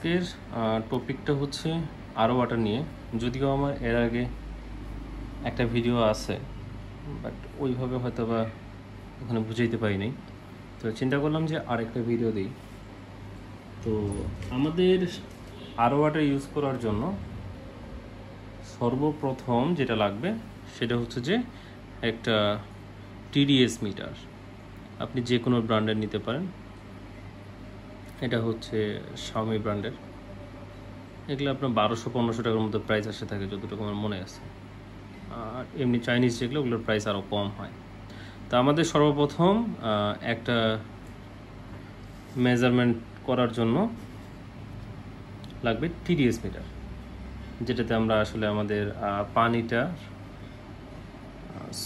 আজকের টপিকটা হচ্ছে আরও ওয়াটার নিয়ে। যদিও আমার এর আগে একটা ভিডিও আছে, বাট ওইভাবে হয়তো বা ওখানে বুঝাইতে পারিনি, তো চিন্তা করলাম যে আরেকটা ভিডিও দিই। তো আমাদের আরও ওয়াটার ইউজ করার জন্য সর্বপ্রথম যেটা লাগবে সেটা হচ্ছে যে একটা টিডিএস মিটার। আপনি যে কোনো ব্র্যান্ডের নিতে পারেন। এটা হচ্ছে শাওমি ব্র্যান্ডের। এগুলো আপনার 1200-1500 টাকার মতো প্রাইস আসে থাকে, যতটুকু আমার মনে আছে। আর এমনি চাইনিজ যেগুলো, ওগুলোর প্রাইস আরও কম হয়। তো আমাদের সর্বপ্রথম একটা মেজারমেন্ট করার জন্য লাগবে টিডিএস মিটার, যেটাতে আমরা আসলে আমাদের পানিটা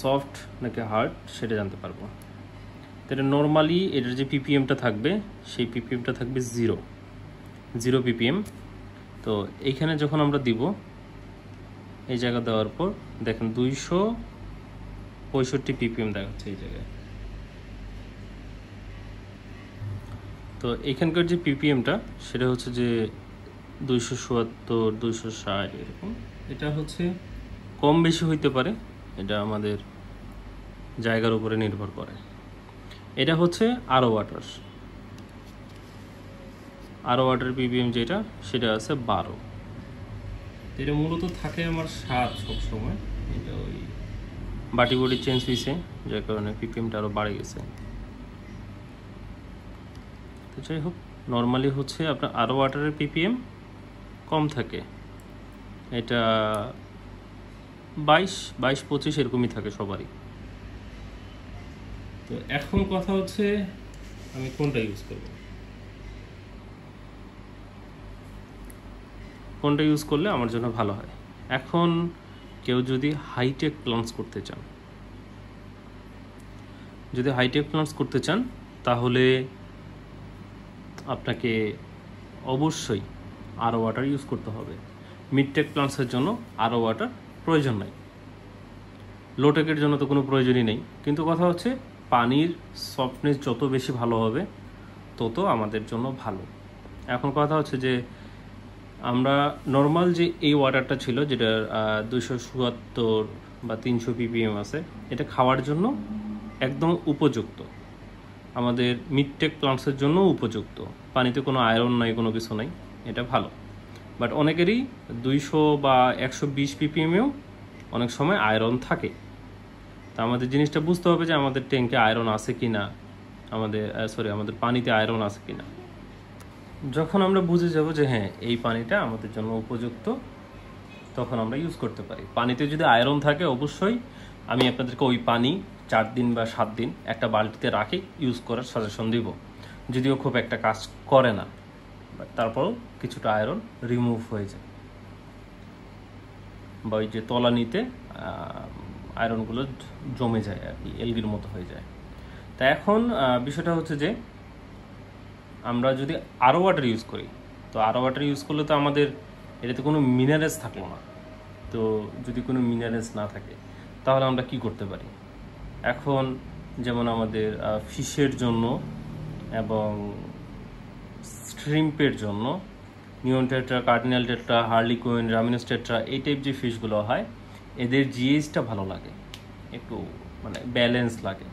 সফট নাকি হার্ড সেটা জানতে পারবো। তো এটা নর্মালি এটার যে পিপিএমটা থাকবে, সেই পিপিএমটা থাকবে 0 পিপিএম। তো এইখানে যখন আমরা দিব, এই জায়গা দেওয়ার পর দেখেন 265 পিপিএম দেখাচ্ছে এই জায়গায়। তো এখানকার যে পিপিএমটা সেটা হচ্ছে যে 270, 260 এরকম। এটা হচ্ছে কম বেশি হইতে পারে, এটা আমাদের জায়গার উপরে নির্ভর করে। এটা হচ্ছে আরও ওয়াটার পিপিএম যেটা, সেটা আছে 12। এটা মূলত থাকে আমার 7 সবসময়। এটা ওই বাটি বডি চেঞ্জ হয়েছে, যার কারণে পিপিএমটা আরও বাড়ে গেছে। তো যাই হোক, নর্মালি হচ্ছে আপনার আরও ওয়াটারের পিপিএম কম থাকে। এটা 22-25 এরকমই থাকে সবারই। তো এখন কথা হচ্ছে আমি কোনটা ইউজ করব, কোনটা ইউজ করলে আমার জন্য ভালো হয়। এখন কেউ যদি হাইটেক প্ল্যান্স করতে চান, তাহলে আপনাকে অবশ্যই আরও ওয়াটার ইউজ করতে হবে। মিডটেক প্ল্যান্টসের জন্য আরও ওয়াটার প্রয়োজন নাই, লোটেকের জন্য তো কোনো প্রয়োজনই নেই। কিন্তু কথা হচ্ছে পানির সফটনেস যত বেশি ভালো হবে তত আমাদের জন্য ভালো। এখন কথা হচ্ছে যে আমরা নর্মাল যে এই ওয়াটারটা ছিল, যেটা 277 বা 300 পিপিএম আছে, এটা খাওয়ার জন্য একদম উপযুক্ত, আমাদের মিডটেক প্লান্টসের জন্য উপযুক্ত। পানিতে কোনো আয়রন নাই, কোনো কিছু নাই, এটা ভালো। বাট অনেকেরই 200 বা 120 পিপিএমেও অনেক সময় আয়রন থাকে। তা আমাদের জিনিসটা বুঝতে হবে যে আমাদের ট্যাঙ্কে আয়রন আছে কি না, আমাদের পানিতে আয়রন আছে কি না। যখন আমরা বুঝে যাব যে হ্যাঁ এই পানিটা আমাদের জন্য উপযুক্ত, তখন আমরা ইউজ করতে পারি। পানিতে যদি আয়রন থাকে, অবশ্যই আমি আপনাদেরকে ওই পানি 4 দিন বা 7 দিন একটা বালতিতে রাখি ইউজ করার সাজেশন দিব। যদিও খুব একটা কাজ করে না, বাট তারপরও কিছুটা আয়রন রিমুভ হয়ে যায়, বা ওই যে তলানিতে আয়রনগুলো জমে যায় আর কি, এলগির মতো হয়ে যায়। তা এখন বিষয়টা হচ্ছে যে আমরা যদি আরও ওয়াটার ইউজ করি, তো আরও ওয়াটার ইউজ করলে তো আমাদের এটাতে কোনো মিনারেলস থাকলো না। তো যদি কোনো মিনারেলস না থাকে, তাহলে আমরা কি করতে পারি? এখন যেমন আমাদের ফিশের জন্য এবং শ্রিম্পের জন্য নিয়ন টেট্রা, কার্ডিনাল টেট্রা, হার্লিকুইন, রামিনোস টেট্রা, এই টাইপ যে ফিশগুলো হয়, এদের জিএইচটা ভালো লাগে, একটু মানে ব্যালেন্স লাগে।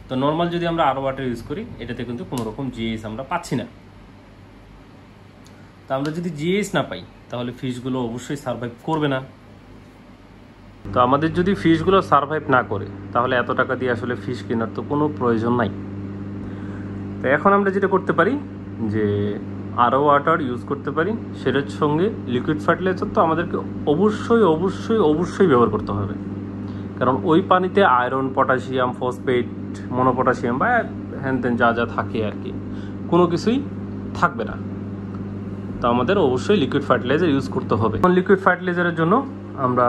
তো নর্মাল যদি আমরা আরও ওয়াটার ইউজ করি, এটাতে কিন্তু কোনো রকম জিএইচ আমরা পাচ্ছি না। তা আমরা যদি জিএইচ না পাই, তাহলে ফিশগুলো অবশ্যই সার্ভাইভ করবে না। তো আমাদের যদি ফিশগুলো সার্ভাইভ না করে, তাহলে এত টাকা দিয়ে আসলে ফিশ কেনার তো কোনো প্রয়োজন নাই। তো এখন আমরা যেটা করতে পারি, যে আরও ওয়াটার ইউজ করতে পারি, সেটার সঙ্গে লিকুইড ফার্টিলাইজার তো আমাদেরকে অবশ্যই অবশ্যই অবশ্যই ব্যবহার করতে হবে। কারণ ওই পানিতে আয়রন, পটাশিয়াম, ফসফেট, মনোপটাশিয়াম বা হ্যান ত্যান যা যা থাকে আর কি, কোনো কিছুই থাকবে না। তো আমাদের অবশ্যই লিকুইড ফার্টিলাইজার ইউজ করতে হবে। লিকুইড ফার্টিলাইজারের জন্য আমরা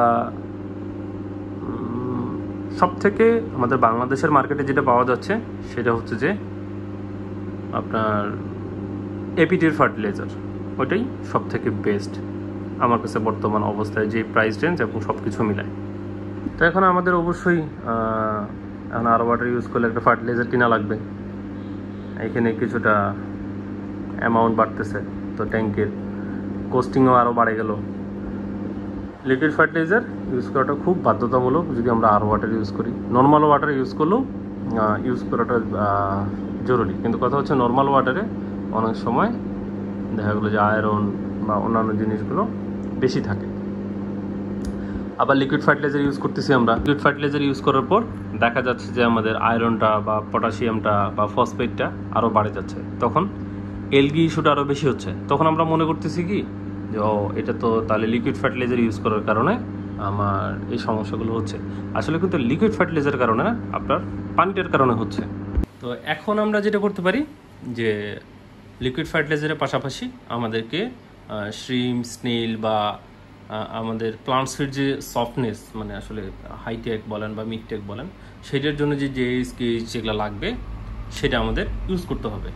সবথেকে আমাদের বাংলাদেশের মার্কেটে যেটা পাওয়া যাচ্ছে, সেটা হচ্ছে যে আপনার এপিটির ফার্টিলাইজার। ওইটাই সবথেকে বেস্ট আমার কাছে বর্তমান অবস্থায়, যে প্রাইস রেঞ্জ এবং সব কিছু মিলায়। তো এখন আমাদের অবশ্যই এখন আরও ওয়াটার ইউজ করলে একটা ফার্টিলাইজার কিনা লাগবে। এখানে কিছুটা অ্যামাউন্ট বাড়তেছে, তো ট্যাঙ্কের কস্টিংও আরও বাড়ে গেল। লিকুইড ফার্টিলাইজার ইউজ করাটা খুব বাধ্যতামূলক যদি আমরা আর ওয়াটার ইউজ করি। নর্মাল ওয়াটার ইউজ করলেও ইউজ করাটা জরুরি, কিন্তু কথা হচ্ছে নর্মাল ওয়াটারে অনেক সময় দেখা গেলো যে আয়রন বা অন্যান্য জিনিসগুলো বেশি থাকে। আবার লিকুইড ফার্টিলাইজার ইউজ করতেছি আমরা, লিকুইড ফার্টিলাইজার ইউজ করার পর দেখা যাচ্ছে যে আমাদের আয়রনটা বা পটাশিয়ামটা বা ফসফেটটা আরও বাড়ে যাচ্ছে, তখন এলগি ইস্যুটা আরও বেশি হচ্ছে। তখন আমরা মনে করতেছি কি যে এটা তো তাহলে লিকুইড ফার্টিলাইজার ইউজ করার কারণে আমার এই সমস্যাগুলো হচ্ছে। আসলে কিন্তু লিকুইড ফার্টিলাইজারের কারণে না, আপনার পানিটার কারণে হচ্ছে। তো এখন আমরা যেটা করতে পারি যে লিকুইড ফার্টিলাইজারের পাশাপাশি আমাদেরকে শ্রিম, স্নেল বা আমাদের প্লান্টসের যে সফটনেস, মানে আসলে হাইটেক বলেন বা মিডটেক বলেন, সেটার জন্য যে কেজ যেগুলো লাগবে সেটা আমাদের ইউজ করতে হবে।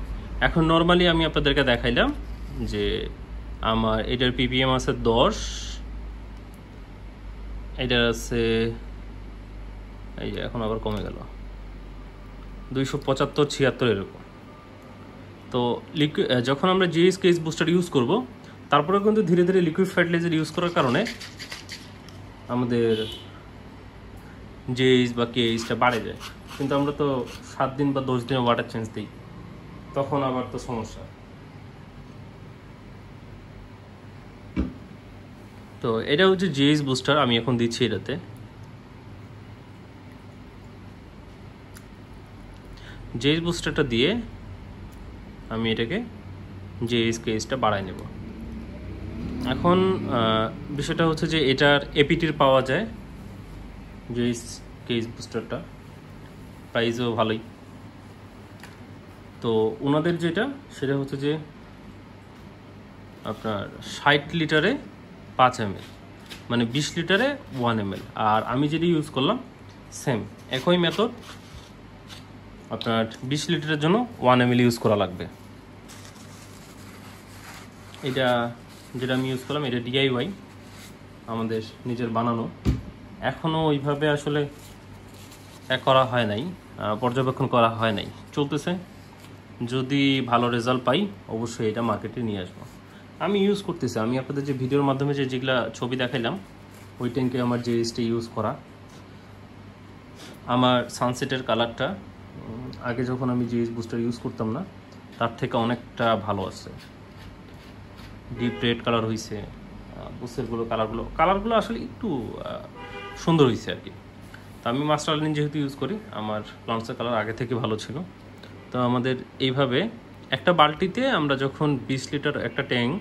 এখন নর্মালি আমি আপনাদেরকে দেখাইলাম যে আমার এটার পিপিএম আছে 10, এটার আছে এই যে এখন আবার কমে গেল 275, 76 এরকম। তো যখন আমরা জিএস কেজ বুস্টার ইউজ করব, তারপরে কিন্তু ধীরে ধীরে লিকুইড ফার্টিলাইজার ইউজ করার কারণে আমাদের জিএস বা কেএইচটা বাড়ে যায়। কিন্তু আমরা তো 7 দিন বা 10 দিনে ওয়াটার চেঞ্জ দিই, তখন আবার তো সমস্যা। তো এটা হচ্ছে জিএস বুস্টার, আমি এখন দিচ্ছি এটাতে। জিএস বুস্টারটা দিয়ে আমি এটাকে জিএস কেএইচটা বাড়াই নেব। এখন বিষয়টা হচ্ছে যে এটার এপিটির পাওয়া যায় জিএস কেএইচ বুস্টারটা, প্রাইসও ভালোই। তো ওনাদের যেটা সেটা হচ্ছে যে আপনার 60 লিটারে 5 ml, মানে 20 লিটারে 1 ml। আর আমি যেটা ইউজ করলাম সেম একই মেথড, আপনার 20 লিটারের জন্য 1 ml ইউজ করা লাগবে। এটা যেটা আমি ইউজ করলাম এটা ডিআইওয়াই, আমাদের নিজের বানানো। এখনও ওইভাবে আসলে করা হয় নাই, পর্যবেক্ষণ করা হয় নাই, চলতেছে। যদি ভালো রেজাল্ট পাই অবশ্যই এটা মার্কেটে নিয়ে আসবো। আমি ইউজ করতেছি, আমি আপনাদের যে ভিডিওর মাধ্যমে যেগুলা ছবি দেখাইলাম ওই ট্যাঙ্কে আমার জিএসটা ইউজ করা। আমার সানসেটের কালারটা আগে যখন আমি জিএস বুস্টার ইউজ করতাম না তার থেকে অনেকটা ভালো আছে, ডিপ রেড কালার হয়েছে, বুস্টারগুলো কালারগুলো আসলে একটু সুন্দর হয়েছে আর কি। তো আমি মাস্টার লাইন যেহেতু ইউজ করি, আমার প্লান্টসের কালার আগে থেকে ভালো ছিল। তো আমাদের এইভাবে একটা বালতিতে আমরা যখন 20 লিটার একটা ট্যাঙ্ক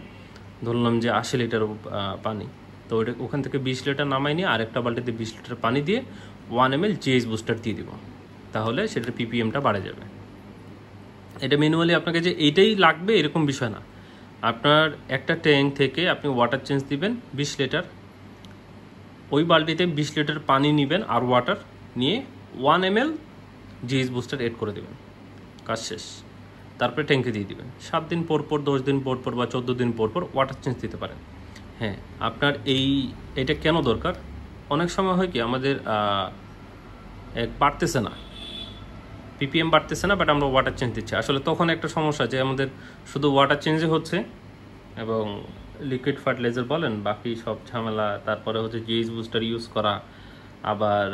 ধরলাম যে 80 লিটার পানি, তো ওটা ওখান থেকে 20 লিটার নামাই নিয়ে আরেকটা বালতিতে 20 লিটার পানি দিয়ে 1 ml জিএস বুস্টার দিয়ে দিব, তাহলে সেটার পিপিএমটা বাড়ে যাবে। এটা ম্যানুয়ালি আপনাকে যে এইটাই লাগবে এরকম বিষয় না। আপনার একটা ট্যাঙ্ক থেকে আপনি ওয়াটার চেঞ্জ দিবেন 20 লিটার, ওই বালতিতে 20 লিটার পানি নেবেন আর ওয়াটার নিয়ে 1 ml জিএস বুস্টার এড করে দেবেন, কাজ শেষ। তারপরে ট্যাঙ্কে দিয়ে দিবেন। 7 দিন পর পর, 10 দিন পর পর বা 14 দিন পর পর ওয়াটার চেঞ্জ দিতে পারেন। হ্যাঁ, আপনার এটা কেন দরকার? অনেক সময় হয় কি আমাদের বাড়তেছে না, পিপিএম বাড়তেছে না, বাট আমরা ওয়াটার চেঞ্জ দিচ্ছি। আসলে তখন একটা সমস্যা যে আমাদের শুধু ওয়াটার চেঞ্জে হচ্ছে এবং লিকুইড ফার্টিলাইজার বলেন বাকি সব ঝামেলা, তারপরে হচ্ছে জিএস বুস্টার ইউজ করা, আবার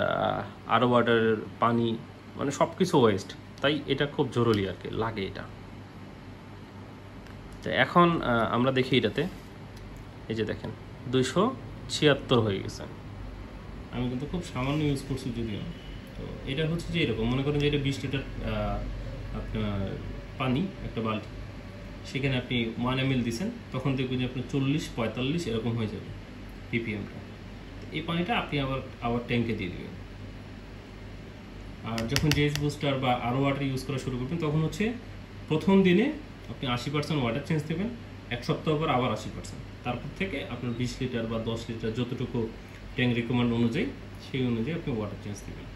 আরও ওয়াটারের পানি, মানে সব কিছু ওয়েস্ট। তাই এটা খুব জরুরি আর কি, লাগে এটা। তো এখন আমরা দেখি এটাতে, এই যে দেখেন 276 হয়ে গেছে। আমি কিন্তু খুব সামান্য ইউজ করছি যদিও। তো এটা হচ্ছে যে এরকম মনে করেন যে এটা 20 লিটার আপনার পানি একটা বাল্টি, সেখানে আপনি 1 ml দিচ্ছেন, তখন দেখবেন যে আপনার 40-45 এরকম হয়ে যাবে পিপিএমটা। এই পানিটা আপনি আবার ট্যাঙ্কে দিয়ে দেবেন। আর যখন জিএস বুস্টার বা আরও ওয়াটার ইউজ করা শুরু করবেন তখন হচ্ছে প্রথম দিনে আপনি 80% ওয়াটার চেঞ্জ দেবেন, এক সপ্তাহ পর আবার 80%, তারপর থেকে আপনার 20 লিটার বা 10 লিটার যতটুকু ট্যাঙ্ক রিকমেন্ড অনুযায়ী সেই অনুযায়ী আপনি ওয়াটার চেঞ্জ দেবেন।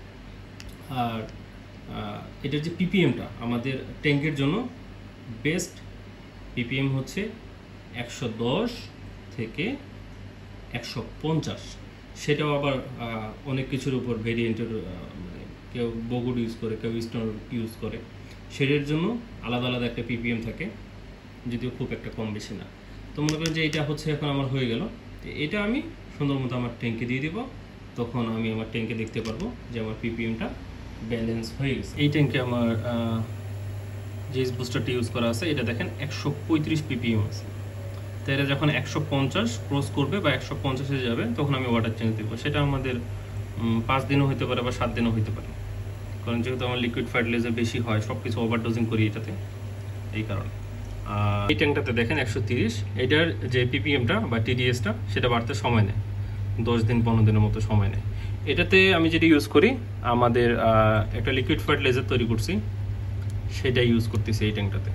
আর এটার যে পিপিএমটা আমাদের ট্যাঙ্কের জন্য বেস্ট পিপিএম হচ্ছে 110 থেকে 150। সেটাও আবার অনেক কিছুর উপর ভেরিয়েন্টের, কেউ বগুড ইউজ করে, কেউ স্টোন ইউজ করে, সেটার জন্য আলাদা আলাদা একটা পিপিএম থাকে, যদিও খুব একটা কম বেশি না। তো মনে করেন যে এটা হচ্ছে এখন আমার হয়ে গেল, এটা আমি সুন্দর মতো আমার ট্যাঙ্কে দিয়ে দিব, তখন আমি আমার ট্যাঙ্কে দেখতে পারবো যে আমার পিপিএমটা ব্যালেন্স হয়ে গেছে। এই ট্যাঙ্কে আমার জেইস বুস্টারটি ইউজ করা আছে, এটা দেখেন 135 পিপিএম আছে। তো এটা যখন 150 ক্রস করবে বা 150-এ যাবে তখন আমি ওয়াটার চেঞ্জ দেবো। সেটা আমাদের 5 দিনও হতে পারে বা 7 দিনও হতে পারে, কারণ যেহেতু আমার লিকুইড ফার্টিলাইজার বেশি হয়, সব কিছু ওভারডোজিং করি এটাতে, এই কারণে। আর এই ট্যাঙ্কটাতে দেখেন 130, এটার যে পিপিএমটা বা টিডিএসটা সেটা বাড়তে সময় নেয়, 10 দিন 15 দিনের মতো সময় নেয়। এটাতে আমি যেটা ইউজ করি, আমাদের একটা লিকুইড ফার্টিলাইজার তৈরি করছি, সেটা ইউজ করতেছি এই ট্যাঙ্কটাতে।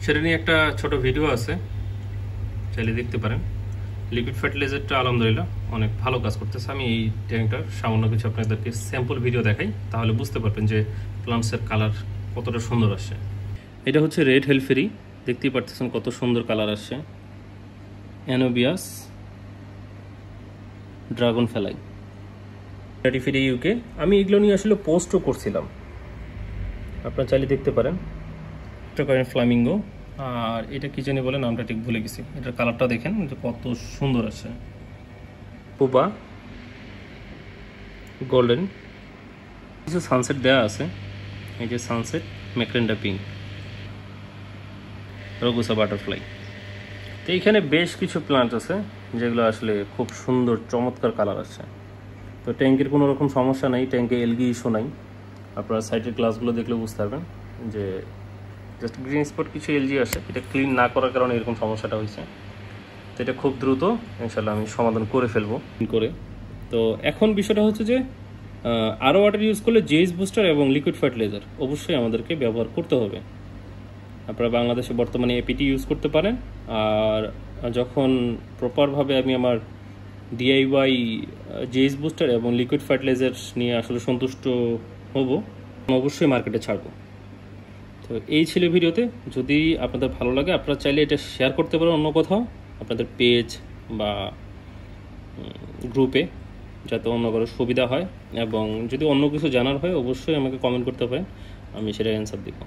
সেটা নিয়ে একটা ছোট ভিডিও আছে, চাইলে দেখতে পারেন। লিকুইড ফার্টিলাইজারটা আলহামদুলিল্লাহ অনেক ভালো কাজ করতেছে। আমি এই ট্যাঙ্কটার সামান্য কিছু আপনাদেরকে স্যাম্পল ভিডিও দেখাই, তাহলে বুঝতে পারবেন যে প্লান্টসের কালার কতটা সুন্দর আসে। এটা হচ্ছে রেড হেলফেরি, দেখতেই পারতেছেন কত সুন্দর কালার আসছে। অ্যানোবিয়াস ড্রাগন ফ্লাই, ফেরি ইউকে। আমি এগুলো নিয়ে আসলে পোস্টও করছিলাম, আপনারা চাইলে দেখতে পারেন। একটা করেন ফ্লামিঙ্গো, আর এটা কি জানি বলে, নামটা ঠিক ভুলে গেছি। এটার কালারটা দেখেন যে কত সুন্দর আছে। পুবা গোল্ডেন, কিছু সানসেট দেওয়া আছে, এই যে সানসেট, ম্যাকরেন্ডা পিঙ্ক, রোগুসা বাটারফ্লাই। তো এইখানে বেশ কিছু প্লান্ট আছে যেগুলো আসলে খুব সুন্দর চমৎকার কালার আছে। তো ট্যাঙ্কের কোনো রকম সমস্যা নাই, ট্যাঙ্কে এলগি ইস্যু নাই। আপনারা সাইডের গ্লাসগুলো দেখলে বুঝতে পারবেন যে জাস্ট গ্রিন স্পট কিছু এলজি আসে, এটা ক্লিন না করার কারণে এরকম সমস্যাটা হয়েছে। তো এটা খুব দ্রুত ইনশাল্লাহ আমি সমাধান করে ফেলবো করে। তো এখন বিষয়টা হচ্ছে যে আরও ওয়াটার ইউজ করলে জেইস বুস্টার এবং লিকুইড ফার্টিলাইজার অবশ্যই আমাদেরকে ব্যবহার করতে হবে। আপনারা বাংলাদেশে বর্তমানে এপিটি ইউজ করতে পারেন। আর যখন প্রপারভাবে আমি আমার ডিআইওয়াই জেইস বুস্টার এবং লিকুইড ফার্টিলাইজার নিয়ে আসলে সন্তুষ্ট হব, অবশ্যই মার্কেটে ছাড়বো। তো এই ছিল ভিডিওতে। যদি আপনাদের ভালো লাগে, আপনারা চাইলে এটা শেয়ার করতে পারেন অন্য কোথাও, আপনাদের পেজ বা গ্রুপে, যাতে অন্য কারো সুবিধা হয়। এবং যদি অন্য কিছু জানার হয় অবশ্যই আমাকে কমেন্ট করতে পারেন, আমি সেটা অ্যান্সার দিব।